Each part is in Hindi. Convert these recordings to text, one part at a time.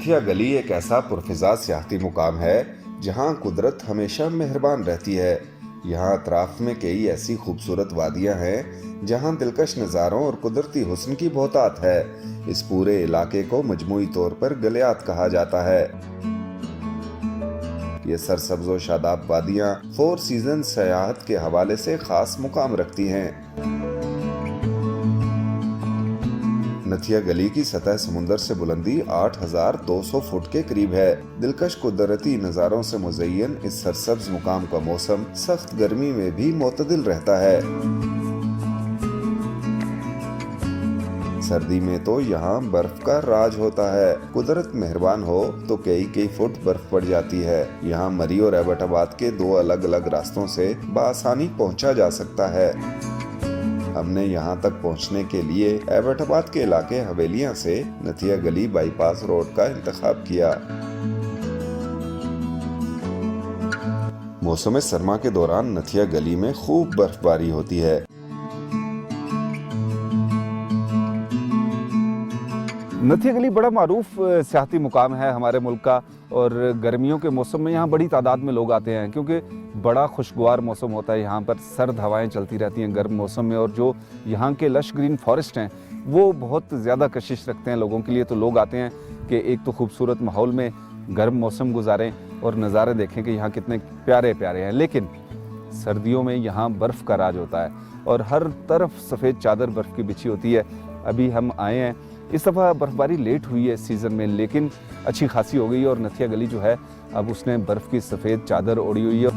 नथिया गली एक ऐसा पुरफिजा सियाहती मुकाम है जहां कुदरत हमेशा मेहरबान रहती है। यहाँ अतराफ में कई ऐसी खूबसूरत वादियां हैं जहां दिलकश नज़ारों और कुदरती हुस्न की बहुतात है। इस पूरे इलाके को मजमूई तौर पर गलियात कहा जाता है। ये सरसब्ज़ और शादाब वादियां फोर सीजन सयाहत के हवाले से खास मुकाम रखती हैं। नथिया गली की सतह समुंदर से बुलंदी 8,200 फुट के करीब है। दिलकश कुदरती नज़ारों से मुज़य्यन इस सरसब्ज मुकाम का मौसम सख्त गर्मी में भी मोतदिल रहता है। सर्दी में तो यहाँ बर्फ का राज होता है। कुदरत मेहरबान हो तो कई फुट बर्फ पड़ जाती है। यहाँ मरी और एबटाबाद के दो अलग अलग रास्तों से बआसानी पहुँचा जा सकता है। हमने यहाँ तक पहुँचने के लिए एबटाबाद के इलाके हवेलियाँ से नथिया गली बाईपास रोड का इंतखाब किया। मौसम सरमा के दौरान नथिया गली में खूब बर्फबारी होती है। नथिया गली बड़ा मारूफ सियाहती मुकाम है हमारे मुल्क का, और गर्मियों के मौसम में यहाँ बड़ी तादाद में लोग आते हैं क्योंकि बड़ा खुशगवार मौसम होता है। यहाँ पर सर्द हवाएं चलती रहती हैं गर्म मौसम में, और जो यहाँ के लश ग्रीन फॉरेस्ट हैं वो बहुत ज़्यादा कशिश रखते हैं लोगों के लिए। तो लोग आते हैं कि एक तो खूबसूरत माहौल में गर्म मौसम गुजारें और नज़ारे देखें कि यहाँ कितने प्यारे प्यारे हैं। लेकिन सर्दियों में यहाँ बर्फ़ का राज होता है और हर तरफ सफ़ेद चादर बर्फ़ की बिछी होती है। अभी हम आए हैं, इस दफ़ा बर्फ़बारी लेट हुई है इस सीज़न में, लेकिन अच्छी खासी हो गई है और नथिया गली जो है अब उसने बर्फ़ की सफ़ेद चादर ओढ़ी हुई है।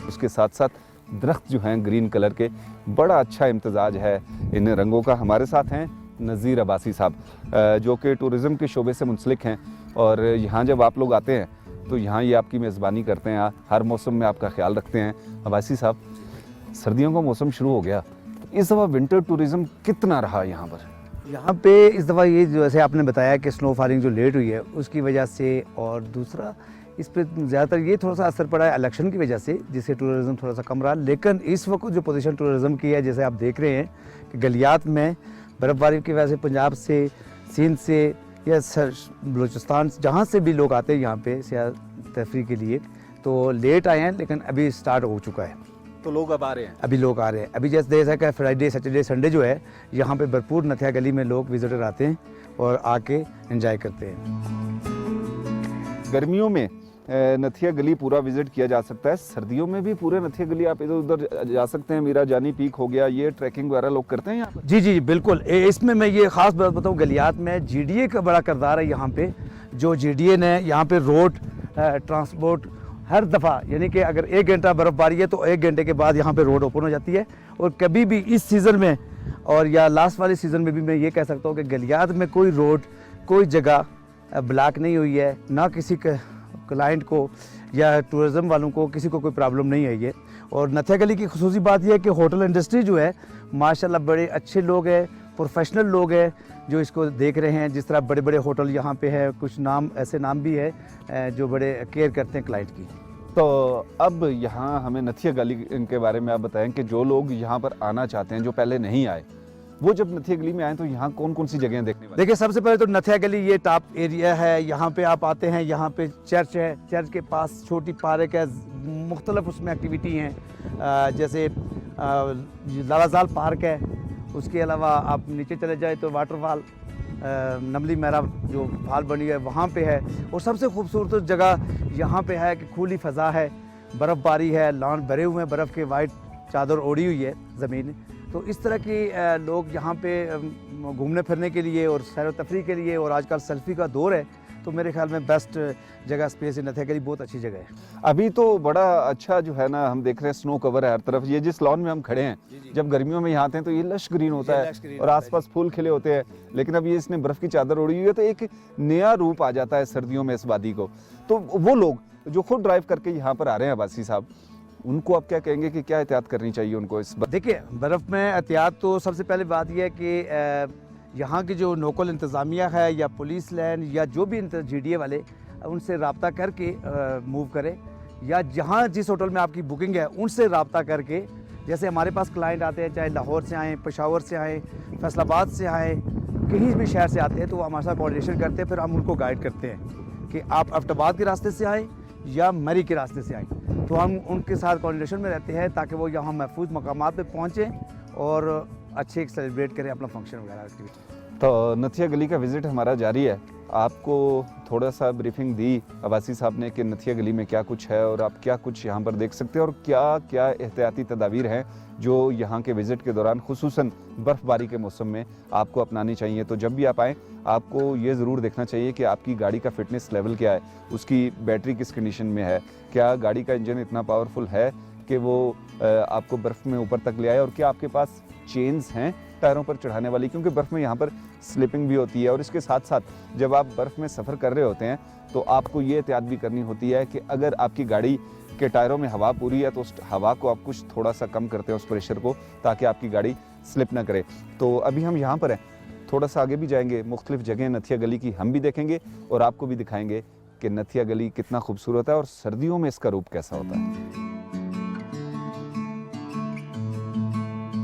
उसके साथ साथ दरख्त जो हैं ग्रीन कलर के, बड़ा अच्छा इम्तजाज है इन रंगों का। हमारे साथ हैं नज़ीर अब्बासी साहब जो कि टूरिज़म के शोबे से मुंसलिक हैं, और यहाँ जब आप लोग आते हैं तो यहाँ ये आपकी मेज़बानी करते हैं, हर मौसम में आपका ख्याल रखते हैं। अब्बासी साहब, सर्दियों का मौसम शुरू हो गया, इस दफ़ा विंटर टूरिज़्म कितना रहा यहाँ पर? यहाँ पे इस दफ़ा ये जैसे आपने बताया कि स्नो फॉलिंग जो लेट हुई है उसकी वजह से, और दूसरा इस पर ज़्यादातर ये थोड़ा सा असर पड़ा है इलेक्शन की वजह से, जिससे टूरिज़्म थोड़ा सा कम रहा। लेकिन इस वक्त जो पोजीशन टूरिज़्म की है, जैसे आप देख रहे हैं कि गलियात में बर्फ़बारी की वजह से पंजाब से, सिंध से या बलूचिस्तान जहाँ से भी लोग आते हैं यहाँ पे सैर तफरी के लिए, तो लेट आए हैं लेकिन अभी स्टार्ट हो चुका है। तो लोग अब आ रहे हैं? अभी लोग आ रहे हैं। अभी जैसे देखा कि फ्राइडे सैटरडे संडे जो है यहाँ पे भरपूर नथिया गली में लोग विजिटर आते हैं और आके एंजॉय करते हैं। गर्मियों में नथिया गली पूरा विजिट किया जा सकता है, सर्दियों में भी पूरे नथिया गली आप इधर उधर जा सकते हैं। मीरा जानी पीक हो गया, ये ट्रैकिंग वगैरह लोग करते हैं यहाँ पर? जी बिल्कुल। इसमें मैं ये ख़ास बात बताऊँ, गलियात में GDA का बड़ा किरदार है यहाँ पे। जो GDA ने यहाँ पे रोड ट्रांसपोर्ट हर दफ़ा, यानी कि अगर 1 घंटा बर्फ़बारी है तो 1 घंटे के बाद यहाँ पे रोड ओपन हो जाती है। और कभी भी इस सीज़न में और या लास्ट वाले सीज़न में भी मैं ये कह सकता हूँ कि गलियात में कोई रोड, कोई जगह ब्लॉक नहीं हुई है, ना किसी क्लाइंट को या टूरिज़म वालों को किसी को कोई प्रॉब्लम नहीं आई है। और नथिया गली की खुसूसी बात यह है कि होटल इंडस्ट्री जो है माशाल्लाह बड़े अच्छे लोग हैं, प्रोफेशनल लोग हैं जो इसको देख रहे हैं। जिस तरह बड़े बड़े होटल यहाँ पे है, कुछ नाम ऐसे नाम भी है जो बड़े केयर करते हैं क्लाइंट की। तो अब यहाँ हमें नथिया गली के बारे में आप बताएं कि जो लोग यहाँ पर आना चाहते हैं, जो पहले नहीं आए, वो जब नथिया गली में आए तो यहाँ कौन कौन सी जगह देखने वाली? देखिए, सबसे पहले तो नथिया गली ये टॉप एरिया है। यहाँ पे आप आते हैं, यहाँ पे चर्च है, चर्च के पास छोटी पार्क है, मुख्तलिफ उसमें एक्टिविटी हैं, जैसे लालाजाल पार्क है। उसके अलावा आप नीचे चले जाए तो वाटरफॉल नमली मेरा जो फाल बनी है वहाँ पे है। और सबसे खूबसूरत जगह यहाँ पे है कि खुली फ़ज़ा है, बर्फ़बारी है, लॉन भरे हुए हैं बर्फ़ के, वाइट चादर ओढ़ी हुई है ज़मीन। तो इस तरह की लोग यहाँ पे घूमने फिरने के लिए और सैर तफरी के लिए, और आजकल सेल्फ़ी का दौर है, तो मेरे ख्याल में बेस्ट जगह स्पेस इन नथिया गली बहुत अच्छी जगह है। अभी तो बड़ा अच्छा जो है ना, हम देख रहे हैं स्नो कवर है हर तरफ। ये जिस लॉन में हम खड़े हैं, जब गर्मियों में यहाँ आते हैं तो ये लश ग्रीन होता है और आसपास फूल खिले होते हैं, लेकिन अब ये इसने बर्फ़ की चादर ओढ़ी हुई है तो एक नया रूप आ जाता है सर्दियों में इस वादी को। तो वो लोग जो खुद ड्राइव करके यहाँ पर आ रहे हैं अब्बासी साहब, उनको आप क्या कहेंगे कि क्या एहतियात करनी चाहिए उनको इस बार? देखिए, बर्फ़ में एहतियात तो सबसे पहले बात यह है कि यहाँ की जो लोकल इंतज़ामिया है या पुलिस लाइन या जो भी GDA वाले, उनसे रब्ता करके मूव करें, या जहाँ जिस होटल में आपकी बुकिंग है उनसे रब्ता करके। जैसे हमारे पास क्लाइंट आते हैं, चाहे लाहौर से आएँ, पेशावर से आएँ, फैसलाबाद से आएँ, कहीं भी शहर से आते हैं तो वो हमारे साथ कोऑर्डिनेशन करते हैं, फिर हम उनको गाइड करते हैं कि आप अफ्ताबाद के रास्ते से आएँ या मरी के रास्ते से आएँ। तो हम उनके साथ कोऑर्डिनेशन में रहते हैं ताकि वो यहाँ महफूज मकामात पे पहुँचें और अच्छे एक सेलिब्रेट करें अपना फंक्शन वगैरह एक्टिविटी। तो नथिया गली का विज़िट हमारा जारी है। आपको थोड़ा सा ब्रीफिंग दी अब्बासी साहब ने कि नथिया गली में क्या कुछ है और आप क्या कुछ यहाँ पर देख सकते हैं और क्या क्या एहतियाती तदाबीर हैं जो यहाँ के विज़िट के दौरान खुसूसन बर्फ़बारी के मौसम में आपको अपनानी चाहिए। तो जब भी आप आएँ आपको ये ज़रूर देखना चाहिए कि आपकी गाड़ी का फिटनेस लेवल क्या है, उसकी बैटरी किस कंडीशन में है, क्या गाड़ी का इंजन इतना पावरफुल है कि वो आपको बर्फ़ में ऊपर तक ले आए, और क्या आपके पास चेन्स हैं टायरों पर चढ़ाने वाली, क्योंकि बर्फ़ में यहाँ पर स्लिपिंग भी होती है। और इसके साथ साथ जब आप बर्फ़ में सफ़र कर रहे होते हैं तो आपको ये एहतियात भी करनी होती है कि अगर आपकी गाड़ी के टायरों में हवा पूरी है तो उस हवा को आप कुछ थोड़ा सा कम करते हैं, उस प्रेशर को, ताकि आपकी गाड़ी स्लिप ना करे। तो अभी हम यहाँ पर हैं, थोड़ा सा आगे भी जाएंगे, मुख्तलिफ जगह नथिया गली की हम भी देखेंगे और आपको भी दिखाएंगे कि नथिया गली कितना खूबसूरत है और सर्दियों में इसका रूप कैसा होता है।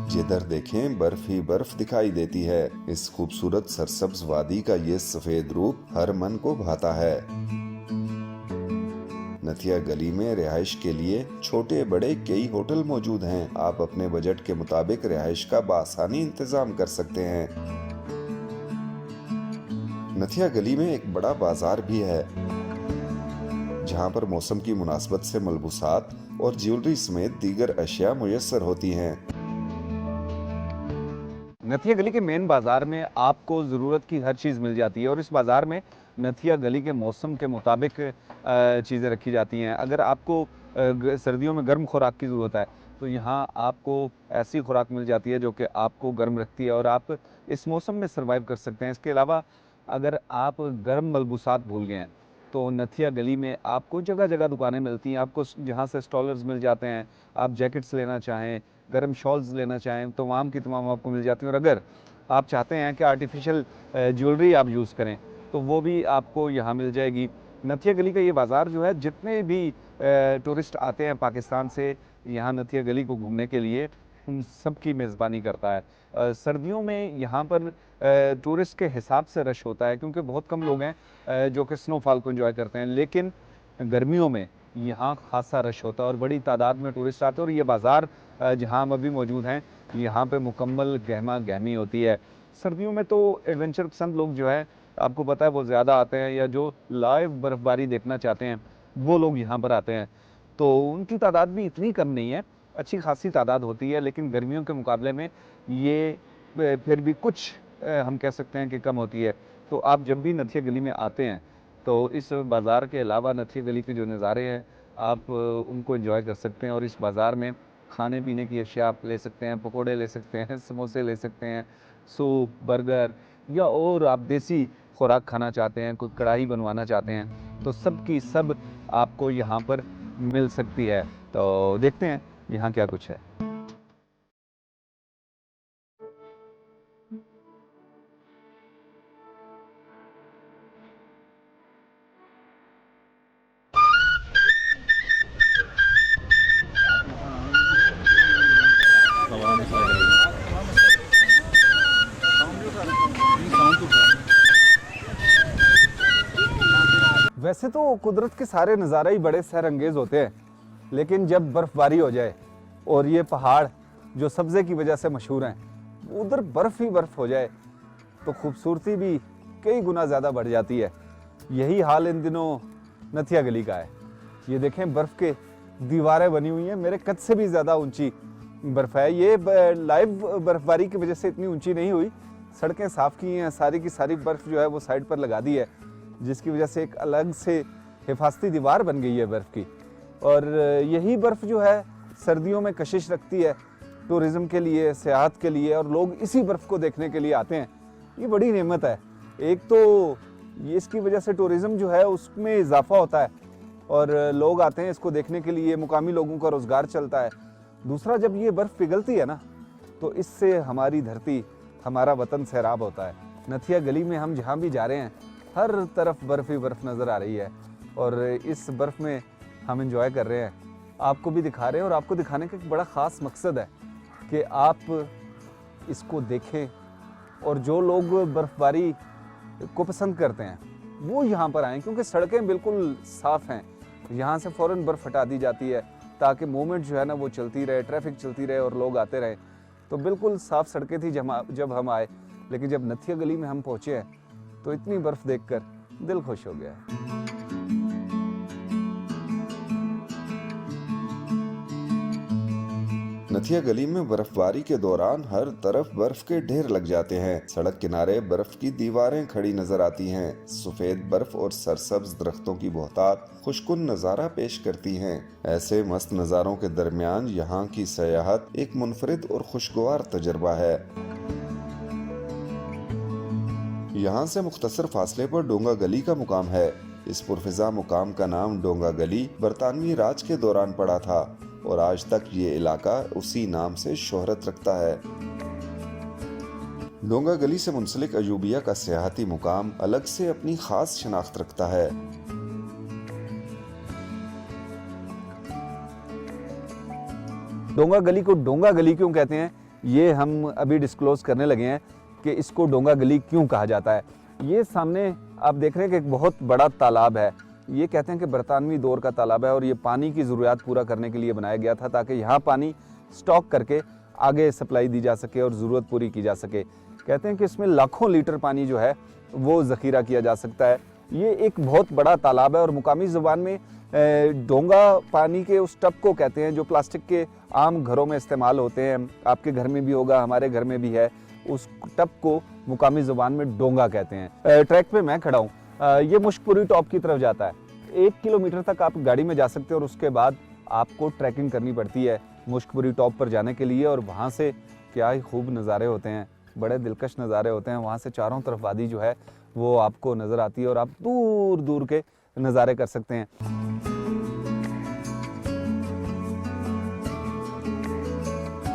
जिधर देखें बर्फ ही बर्फ दिखाई देती है। इस खूबसूरत सरसब्ज वादी का ये सफेद रूप हर मन को भाता है। नथिया गली में रिहाइश के लिए छोटे बड़े कई होटल मौजूद हैं। आप अपने बजट के मुताबिक रिहाइश का बआसानी इंतजाम कर सकते हैं। नथिया गली में एक बड़ा बाजार भी है जहां पर मौसम की मुनासबत से मलबूसात और ज्वेलरी समेत दीगर अशिया मुयस्सर होती हैं। नथिया गली के मेन बाज़ार में आपको ज़रूरत की हर चीज़ मिल जाती है और इस बाज़ार में नथिया गली के मौसम के मुताबिक चीज़ें रखी जाती हैं। अगर आपको सर्दियों में गर्म खुराक की ज़रूरत है तो यहाँ आपको ऐसी खुराक मिल जाती है जो कि आपको गर्म रखती है और आप इस मौसम में सर्वाइव कर सकते हैं। इसके अलावा अगर आप गर्म मलबूसात भूल गए हैं तो नथिया गली में आपको जगह जगह दुकानें मिलती हैं, आपको जहाँ से स्टॉलर्स मिल जाते हैं। आप जैकेट्स लेना चाहें, गर्म शॉल्स लेना चाहें, तमाम की तमाम आपको मिल जाती हैं। और अगर आप चाहते हैं कि आर्टिफिशियल ज्वेलरी आप यूज़ करें तो वो भी आपको यहाँ मिल जाएगी। नथिया गली का ये बाज़ार जो है, जितने भी टूरिस्ट आते हैं पाकिस्तान से यहाँ नथिया गली को घूमने के लिए, उन सब की मेज़बानी करता है। सर्दियों में यहाँ पर टूरिस्ट के हिसाब से रश होता है क्योंकि बहुत कम लोग हैं जो कि स्नोफॉल को एंजॉय करते हैं, लेकिन गर्मियों में यहाँ खासा रश होता है और बड़ी तादाद में टूरिस्ट आते हैं। और ये बाज़ार जहाँ हम अभी मौजूद हैं यहाँ पे मुकम्मल गहमा गहमी होती है। सर्दियों में तो एडवेंचर पसंद लोग जो है, आपको पता है, वो ज़्यादा आते हैं, या जो लाइव बर्फ़बारी देखना चाहते हैं वो लोग यहाँ पर आते हैं। तो उनकी तादाद भी इतनी कम नहीं है, अच्छी खासी तादाद होती है, लेकिन गर्मियों के मुकाबले में ये फिर भी कुछ हम कह सकते हैं कि कम होती है। तो आप जब भी नथिया गली में आते हैं तो इस बाज़ार के अलावा नथिया गली के जो नज़ारे हैं आप उनको एंजॉय कर सकते हैं। और इस बाज़ार में खाने पीने की अशिया आप ले सकते हैं, पकोड़े ले सकते हैं, समोसे ले सकते हैं, सूप, बर्गर, या और आप देसी खुराक खाना चाहते हैं, कोई कढ़ाई बनवाना चाहते हैं, तो सब की सब आपको यहाँ पर मिल सकती है। तो देखते हैं यहाँ क्या कुछ है। वैसे तो कुदरत के सारे नज़ारे ही बड़े सैरअंगेज़ होते हैं, लेकिन जब बर्फ़बारी हो जाए और ये पहाड़ जो सब्ज़े की वजह से मशहूर हैं उधर बर्फ़ ही बर्फ़ हो जाए तो खूबसूरती भी कई गुना ज़्यादा बढ़ जाती है। यही हाल इन दिनों नथिया गली का है। ये देखें, बर्फ़ के दीवारें बनी हुई हैं, मेरे कद से भी ज़्यादा ऊंची बर्फ़ है। ये लाइव बर्फ़बारी की वजह से इतनी ऊंची नहीं हुई, सड़कें साफ़ की हैं, सारी की सारी बर्फ़ जो है वो साइड पर लगा दी है, जिसकी वजह से एक अलग से हिफाजती दीवार बन गई है बर्फ़ की। और यही बर्फ़ जो है सर्दियों में कशिश रखती है टूरिज़म के लिए, सियाहत के लिए, और लोग इसी बर्फ़ को देखने के लिए आते हैं। ये बड़ी नेमत है। एक तो ये इसकी वजह से टूरिज़म जो है उसमें इजाफा होता है और लोग आते हैं इसको देखने के लिए, मुकामी लोगों का रोज़गार चलता है। दूसरा, जब ये बर्फ़ पिघलती है ना तो इससे हमारी धरती, हमारा वतन सैराब होता है। नथिया गली में हम जहाँ भी जा रहे हैं हर तरफ बर्फ़ ही बर्फ़ नज़र आ रही है और इस बर्फ़ में हम एंजॉय कर रहे हैं, आपको भी दिखा रहे हैं। और आपको दिखाने का एक बड़ा ख़ास मकसद है कि आप इसको देखें, और जो लोग बर्फ़बारी को पसंद करते हैं वो यहाँ पर आएँ, क्योंकि सड़कें बिल्कुल साफ़ हैं। यहाँ से फ़ौरन बर्फ़ हटा दी जाती है ताकि मूवमेंट जो है ना वो चलती रहे, ट्रैफिक चलती रहे और लोग आते रहें। तो बिल्कुल साफ़ सड़कें थी जब हम आए, लेकिन जब नथिया गली में हम पहुँचे हैं तो इतनी बर्फ़ देखकर दिल खुश हो गया है। नथिया गली में बर्फबारी के दौरान हर तरफ बर्फ के ढेर लग जाते हैं। सड़क किनारे बर्फ की दीवारें खड़ी नजर आती हैं। सफेद बर्फ और सरसब्ज दरख्तों की बहुतात खुशकुन नजारा पेश करती हैं। ऐसे मस्त नज़ारों के दरमियान यहाँ की सयाहत एक मुनफरिद और खुशगवार तजर्बा है। यहाँ से मुख्तसर फासले पर डोंगा गली का मुकाम है। इस पुरफिजा मुकाम का नाम डोंगा गली बरतानवी राज के दौरान पड़ा था और आज तक ये इलाका उसी नाम से शोहरत रखता है। डोंगा गली से मुंसलिक अयूबिया का सियाहती मुकाम अलग से अपनी खास शनाख्त रखता है। डोंगा गली को डोंगा गली क्यों कहते हैं, ये हम अभी डिस्क्लोज करने लगे हैं कि इसको डोंगा गली क्यों कहा जाता है। ये सामने आप देख रहे हैं कि एक बहुत बड़ा तालाब है। ये कहते हैं कि बरतानवी दौर का तालाब है और ये पानी की ज़रूरियात पूरा करने के लिए बनाया गया था ताकि यहाँ पानी स्टॉक करके आगे सप्लाई दी जा सके और ज़रूरत पूरी की जा सके। कहते हैं कि इसमें लाखों लीटर पानी जो है वो ज़ख़ीरा किया जा सकता है। ये एक बहुत बड़ा तालाब है और मुकामी ज़ुबान में डोंगा पानी के उस टब को कहते हैं जो प्लास्टिक के आम घरों में इस्तेमाल होते हैं। आपके घर में भी होगा, हमारे घर में भी है। उस टब को मुकामी ज़ुबान में डोंगा कहते हैं। ट्रैक पे मैं खड़ा हूँ, ये मुश्कपुरी टॉप की तरफ जाता है। 1 किलोमीटर तक आप गाड़ी में जा सकते हैं और उसके बाद आपको ट्रैकिंग करनी पड़ती है मुश्कपुरी टॉप पर जाने के लिए। और वहाँ से क्या ही खूब नज़ारे होते हैं, बड़े दिलकश नज़ारे होते हैं। वहाँ से चारों तरफ वादी जो है वो आपको नज़र आती है और आप दूर दूर के नज़ारे कर सकते हैं।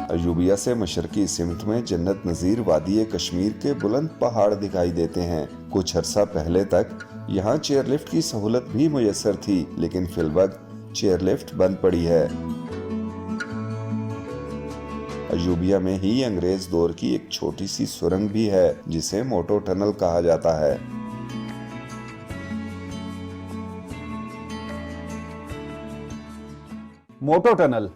अयूबिया से मशरकी सिमत में जन्नत नज़ीर वादी कश्मीर के बुलंद पहाड़ दिखाई देते हैं। कुछ अरसा पहले तक यहाँ चेयरलिफ्ट की सहूलत भी मुयस्सर थी, लेकिन फिलवक्त चेयरलिफ्ट बंद पड़ी है। अयूबिया में ही अंग्रेज दौर की एक छोटी सी सुरंग भी है जिसे मोटो टनल कहा जाता है। मोटो टनल,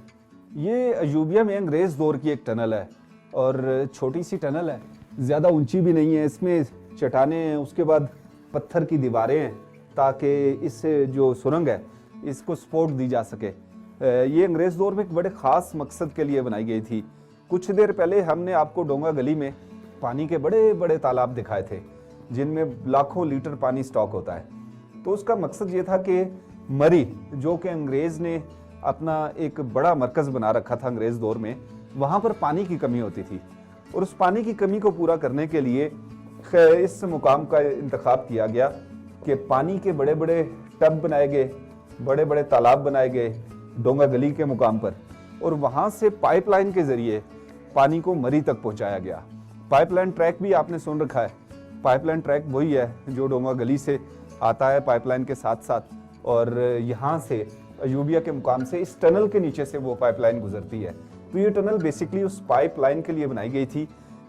ये अयूबिया में अंग्रेज़ दौर की एक टनल है और छोटी सी टनल है, ज़्यादा ऊंची भी नहीं है। इसमें चट्टानें हैं, उसके बाद पत्थर की दीवारें हैं ताकि इस जो सुरंग है इसको सपोर्ट दी जा सके। ये अंग्रेज़ दौर में एक बड़े ख़ास मकसद के लिए बनाई गई थी। कुछ देर पहले हमने आपको डोंगा गली में पानी के बड़े बड़े तालाब दिखाए थे जिनमें लाखों लीटर पानी स्टॉक होता है। तो उसका मकसद ये था कि मरी, जो कि अंग्रेज़ ने अपना एक बड़ा मरकज़ बना रखा था अंग्रेज़ दौर में, वहाँ पर पानी की कमी होती थी और उस पानी की कमी को पूरा करने के लिए इस मुकाम का इंतखाब किया गया कि पानी के बड़े बड़े टब बनाए गए, बड़े बड़े तालाब बनाए गए डोंगा गली के मुकाम पर और वहाँ से पाइपलाइन के ज़रिए पानी को मरी तक पहुँचाया गया। पाइपलाइन ट्रैक भी आपने सुन रखा है। पाइपलाइन ट्रैक वही है जो डोंगा गली से आता है पाइपलाइन के साथ साथ और यहाँ से अयूबिया के मुकाम से इस टनल के नीचे से वो पाइपलाइन गुजरती है। तो ये टनल बेसिकली उस पाइपलाइन के लिए बनाई गई थी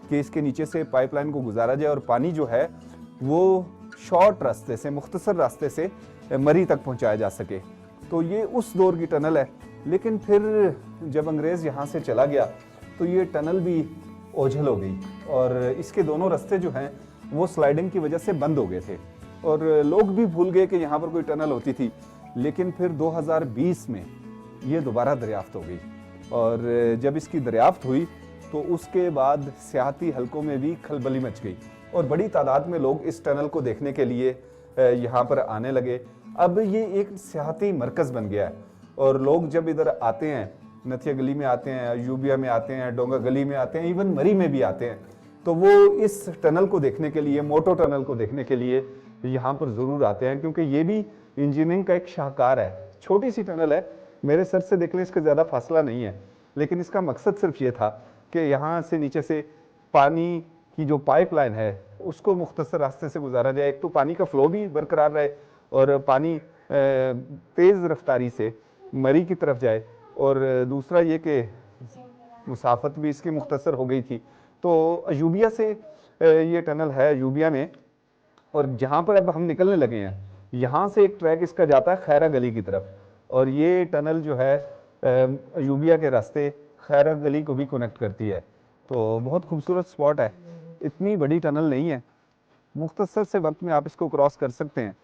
कि इसके नीचे से पाइपलाइन को गुजारा जाए और पानी जो है वो शॉर्ट रास्ते से, मुख्तसर रास्ते से मरी तक पहुंचाया जा सके। तो ये उस दौर की टनल है। लेकिन फिर जब अंग्रेज़ यहाँ से चला गया तो ये टनल भी ओझल हो गई और इसके दोनों रास्ते जो हैं वो स्लाइडिंग की वजह से बंद हो गए थे और लोग भी भूल गए कि यहाँ पर कोई टनल होती थी। लेकिन फिर 2020 में ये दोबारा दरियाफ्त हो गई और जब इसकी दरियाफ्त हुई तो उसके बाद सियाहती हलकों में भी खलबली मच गई और बड़ी तादाद में लोग इस टनल को देखने के लिए यहाँ पर आने लगे। अब ये एक सियाहती मरकज़ बन गया है और लोग जब इधर आते हैं, नथिया गली में आते हैं, अयूबिया में आते हैं, डोंगा गली में आते हैं, इवन मरी में भी आते हैं, तो वो इस टनल को देखने के लिए, मोटो टनल को देखने के लिए यहाँ पर ज़रूर आते हैं क्योंकि ये भी इंजीनियरिंग का एक शाहकार है। छोटी सी टनल है, मेरे सर से देखने इसका ज़्यादा फासला नहीं है, लेकिन इसका मकसद सिर्फ ये था कि यहाँ से नीचे से पानी की जो पाइपलाइन है उसको मुख्तसर रास्ते से गुजारा जाए। एक तो पानी का फ़्लो भी बरकरार रहे और पानी तेज़ रफ्तारी से मरी की तरफ जाए और दूसरा ये कि मुसाफत भी इसकी मुख्तसर हो गई थी। तो अयूबिया से ये टनल है यूबिया में, और जहाँ पर अब हम निकलने लगे हैं यहाँ से एक ट्रैक इसका जाता है खैरा गली की तरफ, और ये टनल जो है यूबिया के रास्ते खैरा गली को भी कनेक्ट करती है। तो बहुत खूबसूरत स्पॉट है, इतनी बड़ी टनल नहीं है, मुख्तसर से वक्त में आप इसको क्रॉस कर सकते हैं,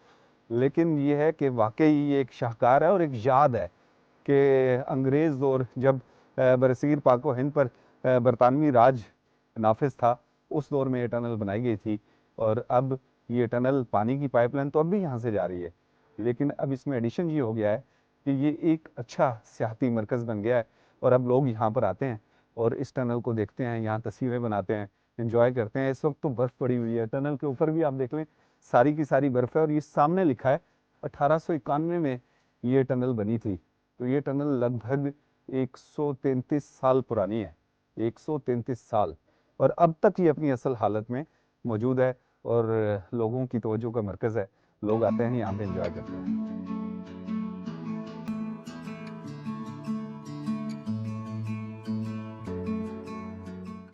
लेकिन ये है कि वाकई ये एक शाहकार है और एक याद है कि अंग्रेज़ दौर जब बरसीर पाक व हिंद पर बरतानवी राज नाफिज था, उस दौर में ये टनल बनाई गई थी। और अब ये टनल पानी की पाइपलाइन तो अब भी यहाँ से जा रही है, लेकिन अब इसमें एडिशन ये हो गया है कि ये एक अच्छा सियाहती मरकज़ बन गया है, और अब लोग यहाँ पर आते हैं और इस टनल को देखते हैं, यहाँ तस्वीरें बनाते हैं, एंजॉय करते हैं। इस वक्त तो बर्फ़ पड़ी हुई है, टनल के ऊपर भी आप देख लें सारी की सारी बर्फ़ है, और ये सामने लिखा है 1891 में ये टनल बनी थी। तो ये टनल लगभग 133 साल पुरानी है, 133 साल, और अब तक ये अपनी असल हालत में मौजूद है और लोगों की तवज्जो का मरकज़ है। लोग आते हैं यहाँ पे एंजॉय करते हैं।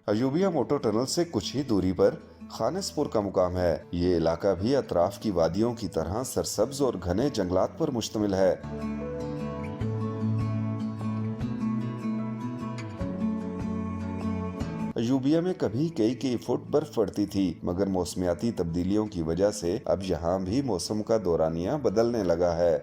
अयूबिया मोटर टनल से कुछ ही दूरी पर खानिसपुर का मुकाम है। ये इलाका भी अतराफ की वादियों की तरह सरसब्ज और घने जंगलात पर मुश्तमिल है। अयूबिया में कभी कई फुट बर्फ पड़ती थी, मगर मौसमियाती तब्दीलियों की वजह से अब यहाँ भी मौसम का दौरानिया बदलने लगा है।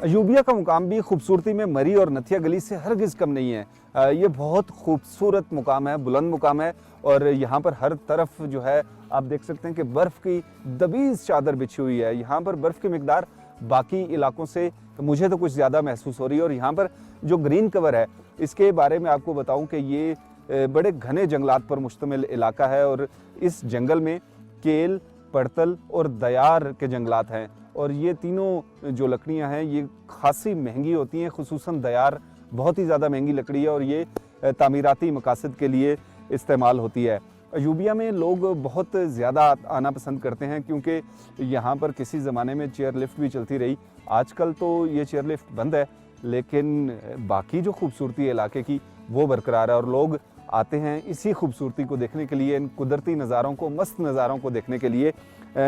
अयूबिया का मुकाम भी खूबसूरती में मरी और नथिया गली से हरगिज़ कम नहीं है। ये बहुत खूबसूरत मुकाम है, बुलंद मुकाम है, और यहाँ पर हर तरफ जो है आप देख सकते हैं कि बर्फ़ की दबीज़ चादर बिछी हुई है। यहाँ पर बर्फ़ की मिकदार बाकी इलाकों से मुझे तो कुछ ज़्यादा महसूस हो रही है। और यहाँ पर जो ग्रीन कवर है, इसके बारे में आपको बताऊँ कि ये बड़े घने जंगलात पर मुश्तमिल इलाका है, और इस जंगल में केल, पड़तल और दयार के जंगलात हैं, और ये तीनों जो लकड़ियां हैं ये खासी महंगी होती हैं, खुसूसन दयार बहुत ही ज़्यादा महंगी लकड़ी है, और ये तामीराती मकासद के लिए इस्तेमाल होती है। अयूबिया में लोग बहुत ज़्यादा आना पसंद करते हैं, क्योंकि यहाँ पर किसी ज़माने में चेयर लिफ्ट भी चलती रही। आजकल तो ये चेयर लिफ्ट बंद है, लेकिन बाकी जो खूबसूरती है इलाके की वो बरकरार है, और लोग आते हैं इसी खूबसूरती को देखने के लिए, इन कुदरती नज़ारों को, मस्त नज़ारों को देखने के लिए।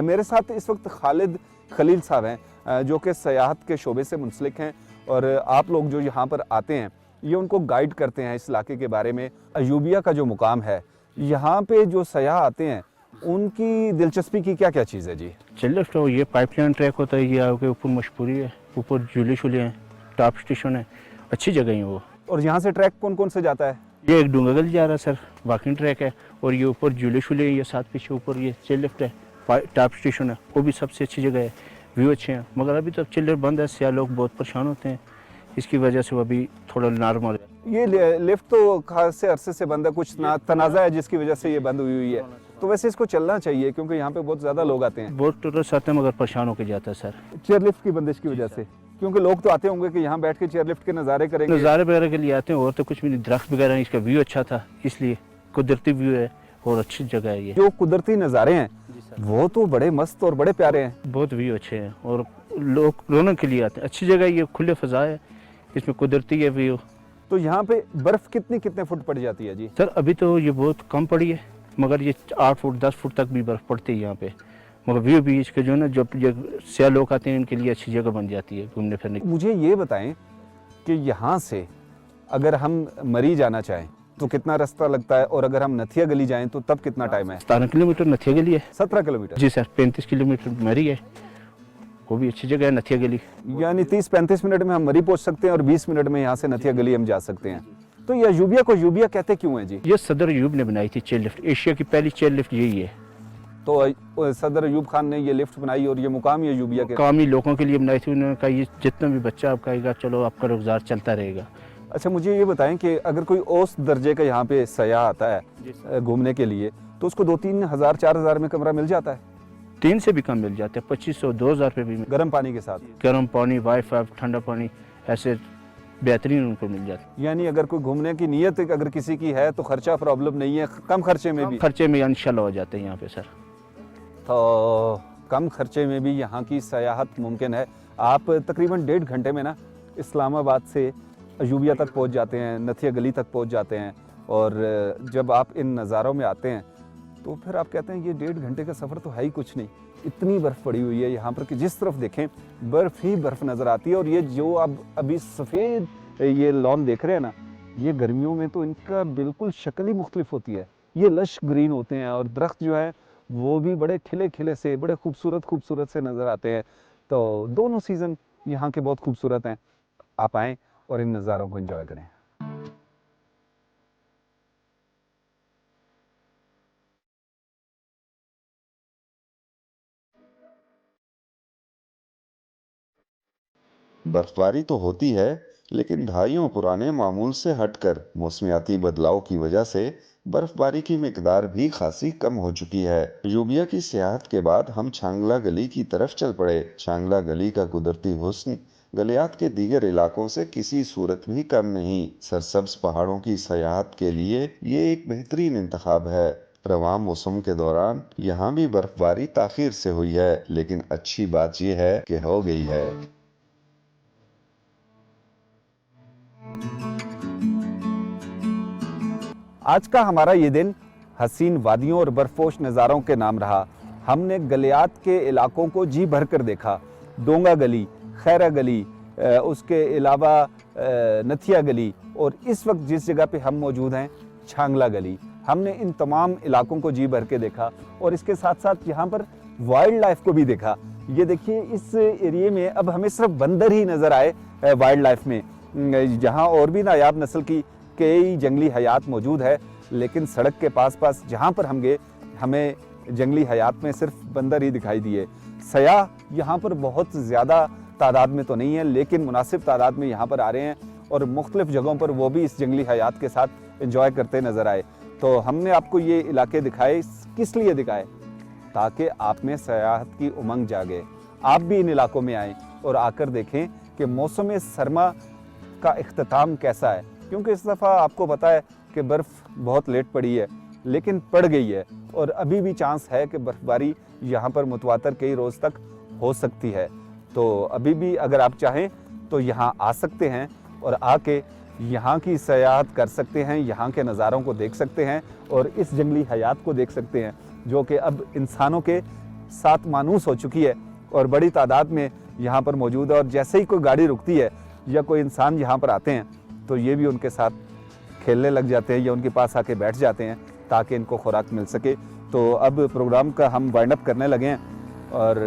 मेरे साथ इस वक्त खालिद खलील साहब हैं, जो कि सयाहत के शोबे से मुंसलिक हैं, और आप लोग जो यहाँ पर आते हैं ये उनको गाइड करते हैं इस इलाके के बारे में। अयूबिया का जो मुकाम है, यहाँ पे जो सयाह आते हैं उनकी दिलचस्पी की क्या क्या चीज़ है जी? चल तो ये पाइपलाइन ट्रैक होता है, ये आगे ऊपर मशहूरी है, ऊपर झूले शूले हैं, टॉप स्टेशन है, अच्छी जगह है वो। और यहाँ से ट्रैक कौन कौन से जाता है? ये एक डूंगागल जा रहा है सर, वॉकिंग ट्रैक है, और ये ऊपर झूले शूले हैं, ये साथ पीछे ऊपर ये चेयर लिफ्ट है, टॉप स्टेशन है, वो भी सबसे अच्छी जगह है, व्यू अच्छे हैं। मगर अभी तो चिल्लर बंद है, सियाह लोग बहुत परेशान होते हैं, इसकी वजह से वो अभी थोड़ा नॉर्मल है। ये लिफ्ट तो खासे अरसे से बंद है, कुछ तनाज़ा है जिसकी वजह से ये बंद हुई है। तो वैसे इसको चलना चाहिए, क्योंकि यहाँ पे बहुत ज़्यादा लोग आते हैं। बहुत टूरिस्ट आते हैं, मगर परेशान होकर जाता है सर, चेयर लिफ्ट की बंदिश की वजह से, क्योंकि लोग तो आते होंगे कि यहाँ बैठ के चेयर लिफ्ट के नज़ारे करेंगे। नज़ारे वगैरह के लिए आते हैं, और तो कुछ भी नहीं, दरख्त वगैरह हैं, इसका व्यू अच्छा था, इसलिए कुदरती व्यू है और अच्छी जगह है ये। जो कुदरती नज़ारे हैं वो तो बड़े मस्त और बड़े प्यारे हैं, बहुत व्यू अच्छे हैं, और लोग रौनक के लिए आते हैं। अच्छी जगह ये, खुले फजा है, इसमें कुदरती है व्यू। तो यहाँ पे बर्फ़ कितने फुट पड़ जाती है जी? सर अभी तो ये बहुत कम पड़ी है, मगर ये 8 फुट 10 फुट तक भी बर्फ़ पड़ती है यहाँ पे। मगर व्यू भी इसके जो है ना, जो सियाह लोग आते हैं इनके लिए अच्छी जगह बन जाती है घूमने फिरने की। मुझे ये बताएं कि यहाँ से अगर हम मरी जाना चाहें तो कितना रास्ता लगता है, और अगर हम नथिया गली जाएं तो तब कितना टाइम है? 17 किलोमीटर नथिया गली है। 17 किलोमीटर? जी सर, 35 किलोमीटर मरी है, वो भी अच्छी जगह है नथिया गली। यानी 30-35 मिनट में हम मरी पहुंच सकते हैं, और 20 मिनट में यहाँ से नथिया गली हम जा सकते हैं। तो ये अयूबिया को अयूबिया कहते क्यों है जी? ये सदर अयूब ने बनाई थी चेयर लिफ्ट, एशिया की पहली चेयर लिफ्ट यही है। तो सदर अयूब खान ने ये लिफ्ट बनाई, और ये मुकाम ही अयूबिया के कामी लोगों के लिए बनाई थी। उन्होंने कहा ये जितना भी बच्चा आपका आएगा, चलो आपका रोजगार चलता रहेगा। अच्छा, मुझे ये बताएं कि अगर कोई औसत दर्जे का यहाँ पे सयाह आता है घूमने के लिए, तो उसको 2-3 हज़ार 4 हज़ार में कमरा मिल जाता है? 3 से भी कम मिल जाते हैं, 2500-2000 रुपये भी। गर्म पानी के साथ? गर्म पानी, वाईफाई, ठंडा पानी, ऐसे बेहतरीन उनको मिल जाता है। यानी अगर कोई घूमने की नीयत अगर किसी की है तो खर्चा प्रॉब्लम नहीं है, कम खर्चे में भी? खर्चे में इंशाल्लाह हो जाते हैं यहाँ पे सर। तो कम खर्चे में भी यहाँ की सयाहत मुमकिन है। आप तकरीबन 1.5 घंटे में ना इस्लामाबाद से अयूबिया तक पहुंच जाते हैं, नथिया गली तक पहुंच जाते हैं। और जब आप इन नज़ारों में आते हैं तो फिर आप कहते हैं ये 1.5 घंटे का सफ़र तो है ही कुछ नहीं। इतनी बर्फ़ पड़ी हुई है यहाँ पर कि जिस तरफ देखें बर्फ़ ही बर्फ़ नज़र आती है। और ये जो आप अभी सफ़ेद ये लॉन देख रहे हैं ना, ये गर्मियों में तो इनका बिल्कुल शक्ल ही मुख्तलिफ होती है। ये लश ग्रीन होते हैं और दरख्त जो है वो भी बड़े खिले खिले से, बड़े खूबसूरत से नज़र आते हैं। तो दोनों सीज़न यहाँ के बहुत खूबसूरत हैं। आप आएँ और इन नज़ारों को एंजॉय करें। बर्फबारी तो होती है, लेकिन ढाइयों पुराने मामूल से हटकर मौसमियाती बदलाव की वजह से बर्फबारी की मिकदार भी खासी कम हो चुकी है। यूबिया की सियाहत के बाद हम छांगला गली की तरफ चल पड़े। छांगला गली का कुदरती हुस्न गलियात के दीगर इलाकों से किसी सूरत भी कम नहीं। सरसब्ज पहाड़ों की सयाहत के लिए ये एक बेहतरीन इंतखाब है। रवां मौसम के दौरान यहाँ भी बर्फबारी ताखीर से हुई है, लेकिन अच्छी बात यह है कि हो गई है। आज का हमारा ये दिन हसीन वादियों और बर्फोश नज़ारों के नाम रहा। हमने गलियात के इलाकों को जी भर कर देखा। डोंगा गली, खैरा गली, उसके अलावा नथिया गली और इस वक्त जिस जगह पे हम मौजूद हैं छांगला गली, हमने इन तमाम इलाकों को जी भर के देखा। और इसके साथ साथ यहाँ पर वाइल्ड लाइफ को भी देखा। ये देखिए इस एरिए में अब हमें सिर्फ बंदर ही नज़र आए वाइल्ड लाइफ में, जहाँ और भी नायाब नस्ल की कई जंगली हयात मौजूद है, लेकिन सड़क के पास जहाँ पर हम गए हमें जंगली हयात में सिर्फ बंदर ही दिखाई दिए। सयाह यहाँ पर बहुत ज़्यादा तादाद में तो नहीं है, लेकिन मुनासिब तादाद में यहाँ पर आ रहे हैं और मुख्तलिफ जगहों पर वो भी इस जंगली हयात के साथ एंजॉय करते नज़र आए। तो हमने आपको ये इलाके दिखाए, किस लिए दिखाए? ताकि आप में सयाहत की उमंग जागे, आप भी इन इलाकों में आएँ और आकर देखें कि मौसम सरमा का इख्तिताम कैसा है। क्योंकि इस दफ़ा आपको पता है कि बर्फ़ बहुत लेट पड़ी है, लेकिन पड़ गई है और अभी भी चांस है कि बर्फ़बारी यहाँ पर मुतवातर कई रोज़ तक हो सकती है। तो अभी भी अगर आप चाहें तो यहाँ आ सकते हैं और आके यहाँ की सयाहत कर सकते हैं, यहाँ के नज़ारों को देख सकते हैं और इस जंगली हयात को देख सकते हैं जो कि अब इंसानों के साथ मानूस हो चुकी है और बड़ी तादाद में यहाँ पर मौजूद है। और जैसे ही कोई गाड़ी रुकती है या कोई इंसान यहाँ पर आते हैं तो ये भी उनके साथ खेलने लग जाते हैं या उनके पास आके बैठ जाते हैं ताकि इनको खुराक मिल सके। तो अब प्रोग्राम का हम वाइंड अप करने लगे हैं और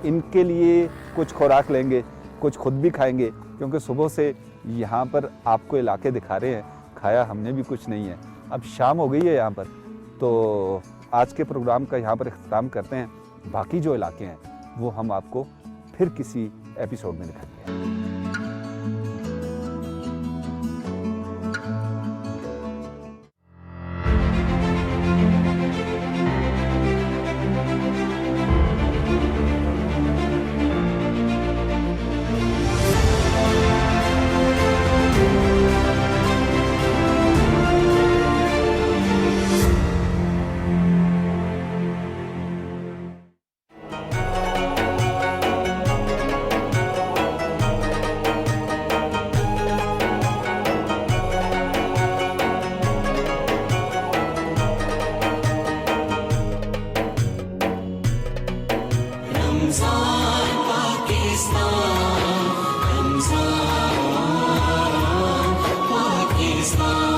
इनके लिए कुछ खुराक लेंगे, कुछ खुद भी खाएंगे, क्योंकि सुबह से यहाँ पर आपको इलाके दिखा रहे हैं, खाया हमने भी कुछ नहीं है। अब शाम हो गई है यहाँ पर, तो आज के प्रोग्राम का यहाँ पर इख्तिताम करते हैं। बाकी जो इलाके हैं वो हम आपको फिर किसी एपिसोड में दिखाएंगे। Pakistan,